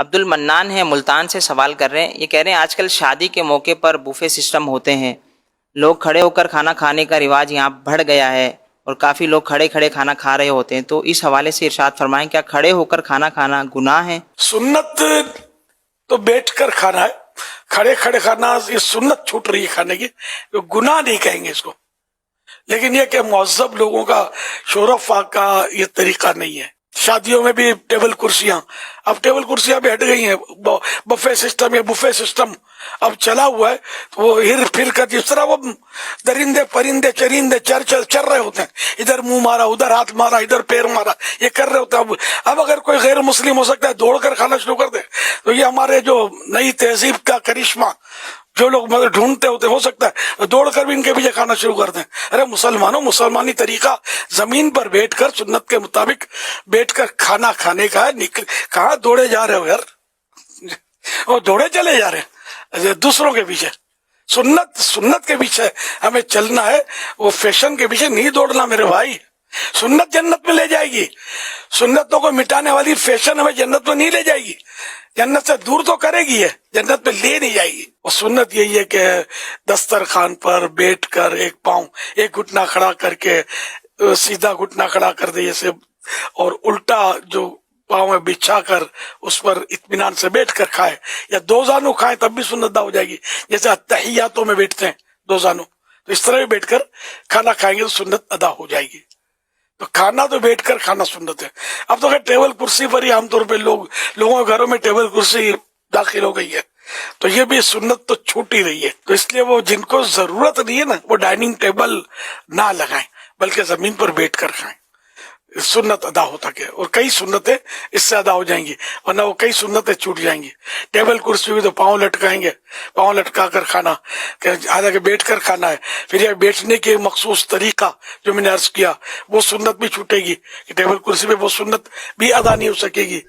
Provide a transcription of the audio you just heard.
عبد المنان ہے ملتان سے سوال کر رہے ہیں. یہ کہہ رہے ہیں آج کل شادی کے موقع پر بوفے سسٹم ہوتے ہیں، لوگ کھڑے ہو کر کھانا کھانے کا رواج یہاں بڑھ گیا ہے اور کافی لوگ کھڑے کھڑے کھانا کھا رہے ہوتے ہیں، تو اس حوالے سے ارشاد فرمائیں کیا کھڑے ہو کر کھانا کھانا گناہ ہے؟ سنت تو بیٹھ کر کھانا ہے، کھڑے کھڑے کھانا یہ سنت چھوٹ رہی ہے کھانے کی، گناہ نہیں کہیں گے اس کو، لیکن یہ کہ مہذب لوگوں کا شورفا کا یہ طریقہ نہیں ہے. شادیوں میں بھی ٹیبل کرسیاں، اب ٹیبل کرسیاں بھی ہٹ گئی ہیں، بفے سسٹم یا بفے سسٹم اب چلا ہوا ہے، تو وہ ہر پھر کر جس طرح وہ درندے پرندے چرندے چر رہے ہوتے ہیں، ادھر منہ مارا ادھر ہاتھ مارا ادھر پیر مارا، یہ کر رہے ہوتے ہیں. اب اگر کوئی غیر مسلم ہو سکتا ہے دوڑ کر کھانا شروع کر دے، تو یہ ہمارے جو نئی تہذیب کا کرشمہ جو لوگ مگر ڈھونڈتے ہوتے ہو سکتا ہے دوڑ کر بھی ان کے پیچھے کھانا شروع کر دیں. ارے مسلمانوں، مسلمانی طریقہ زمین پر بیٹھ کر سنت کے مطابق بیٹھ کر کھانا کھانے کا ہے. کہاں دوڑے جا رہے ہو یار، وہ دوڑے چلے جا رہے ہیں دوسروں کے پیچھے. سنت کے پیچھے ہمیں چلنا ہے، وہ فیشن کے پیچھے نہیں دوڑنا میرے بھائی. سنت جنت میں لے جائے گی، سنتوں کو مٹانے والی فیشن ہمیں جنت میں نہیں لے جائے گی، جنت سے دور تو کرے گی، ہے جنت پہ لے نہیں جائے گی. اور سنت یہی ہے کہ دسترخوان پر بیٹھ کر ایک پاؤں ایک گھٹنا کھڑا کر کے سیدھا گھٹنا کھڑا کر دے جیسے، اور الٹا جو پاؤں میں بچھا کر اس پر اطمینان سے بیٹھ کر کھائے، یا دو زانو کھائیں تب بھی سنت ادا ہو جائے گی، جیسے اتحیاتوں میں بیٹھتے ہیں دو زانو، تو اس طرح بھی بیٹھ کر کھانا کھائیں گے تو سنت ادا ہو جائے گی. تو کھانا تو بیٹھ کر کھانا سنت ہے. اب تو خیر ٹیبل کرسی پر ہی عام طور پہ لوگوں کے گھروں میں ٹیبل کرسی داخل ہو گئی ہے، تو یہ بھی سنت تو چھوٹ ہی رہی ہے. تو اس لیے وہ جن کو ضرورت نہیں ہے نا وہ ڈائننگ ٹیبل نہ لگائیں، بلکہ زمین پر بیٹھ کر کھائیں، سنت ادا ہوتا کہ، اور کئی سنتیں اس سے ادا ہو جائیں گی، ورنہ وہ کئی سنتیں چھوٹ جائیں گی. ٹیبل کرسی بھی تو پاؤں لٹکائیں گے، پاؤں لٹکا کر کھانا، حالانکہ بیٹھ کر کھانا ہے. پھر یہ بیٹھنے کے مخصوص طریقہ جو میں نے عرض کیا وہ سنت بھی چھوٹے گی، کہ ٹیبل کرسی پہ وہ سنت بھی ادا نہیں ہو سکے گی.